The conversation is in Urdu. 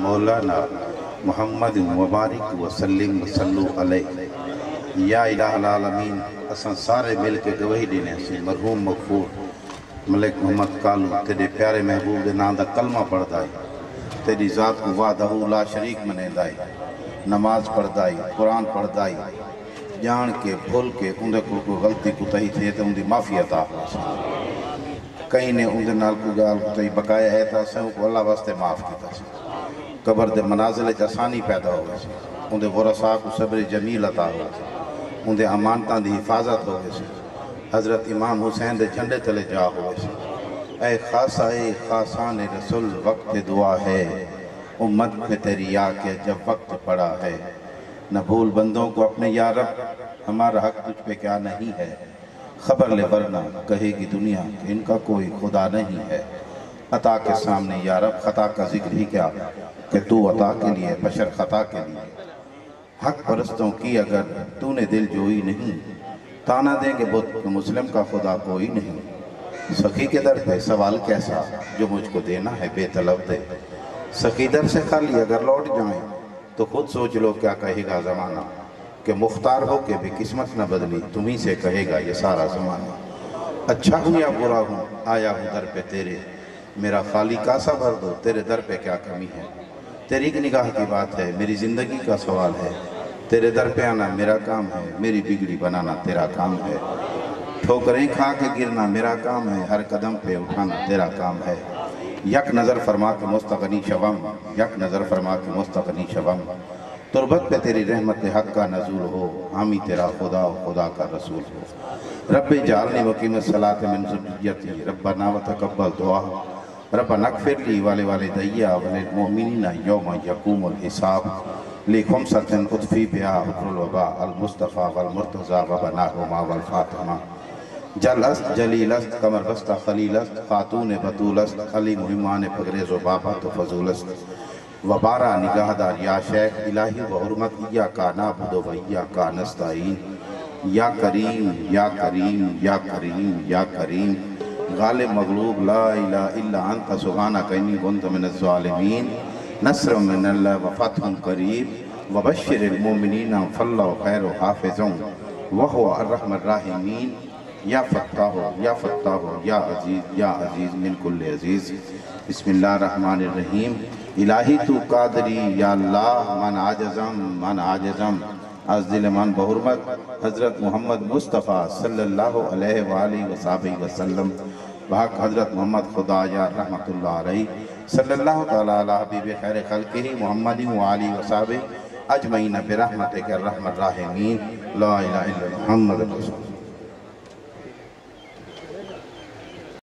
مولانا محمد مبارک وسلم وسلو علیہ۔ یا الہ العالمین اساں سارے مل کے گواہی دینے سے مرحوم مغفور ملک محمد کالو تیرے پیارے محبوب دے نام دا کلمہ پڑھ دائی، تیری ذات کو وحدہ لا شریک منے دائی، نماز پڑھ دائی، قرآن پڑھ دائی، جان کے بھول کے اندے کو غلطی کو تہی تھے تو اندی معافی عطا ہو سکتا، کہیں نے اندے نال کو گال کو تہی بقایا ہے تا سے کو اللہ واسطے معاف کیتا سے، قبر دے منازل آسانی پیدا ہو گئے، اندے ورثاء کو صبر جمیل عطا ہو گئے، اندے امانتان دی حفاظت ہو گئے، حضرت امام حسین دے جھنڈے تلے جا ہو گئے۔ اے خاصان رسول وقت دعا ہے، امت میں تیری آ کے جب وقت پڑا ہے، نہ بھول بندوں کو اپنے یا رب ہمارا حق تجھ پہ کیا نہیں ہے، خبر لے ورنہ کہے گی دنیا کہ ان کا کوئی خدا نہیں ہے، عطا کے سامنے یا رب خطا کا ذکر ہی کیا کہ تو عطا کے لیے بشر خطا کے لیے، حق پرستوں کی اگر تو نے دل جوئی نہیں، تانا دیں گے بت مسلم کا خدا کوئی نہیں، سخی کے در پہ سوال کیسا جو مجھ کو دینا ہے بے طلب دے، سخی در سے خالی اگر لوٹ جائیں تو خود سوچ لو کیا کہے گا زمانہ، کہ مختار ہو کے بھی قسمت نہ بدلی تمہیں سے کہے گا یہ سارا زمانہ، اچھا ہوں یا برا ہوں آیا ہوں در پہ تیرے، میرا خالی کاسا بھر دو تیرے در پہ کیا کمی ہے، تیری ایک نگاہ کی بات ہے میری زندگی کا سوال ہے، تیرے در پہ آنا میرا کام ہے، میری بگڑی بنانا تیرا کام ہے، ٹھوکریں کھا کے گرنا میرا کام ہے، ہر قدم پہ اٹھانا تیرا کام ہے، یک نظر فرما کے مستغنی شوم، یک نظر فرما کے مستغنی شوم، تربت پہ تیری رحمت حق کا نزول ہو، حامی تیرا خدا و خدا کا رسول ہو، رب جعلنی مقیم الصلاۃ من ذریتی ربنا وتقبل دعا، ربنا اغفر لی ولوالدیّ وللمؤمنین یوم یقوم الحساب، لخمسۃ اطفی بہا حکر الوباء المصطفیٰ والمرتضیٰ وبناہما والفاطمہ، جل است جلیل است کمر بستہ خلیل است خاتون بطول است علی مہمان پگریز و بابت و فضول است، وبارہ نگاہ دار یا شیخ الہی و حرمت یا نعبد و یا نستعین، یا کریم یا کریم یا کریم یا کریم، غالب مغلوب لا الہ الا انت سبحانک انی کنت من الظالمین، نصر من اللہ و فتح قریب وبشر المؤمنین فاللہ خیر حافظ وہو الرحم الراحمین، یا فتاح یا عزیز من کل عزیز، بسم اللہ الرحمن الرحیم، الہی تو قادری یا اللہ من عاجزم از دل من بحرمت حضرت محمد مصطفیٰ صلی اللہ علیہ وآلہ وصحبہ وسلم، بحق حضرت محمد خدا یا رحمت اللہ علیہ صلی اللہ تعالیٰ علیہ حبیب خیر خلقہ محمد وآلہ وصحبہ اجمعین برحمتک الرحمن الرحیم، لا الہ الا محمد رسول اللہ۔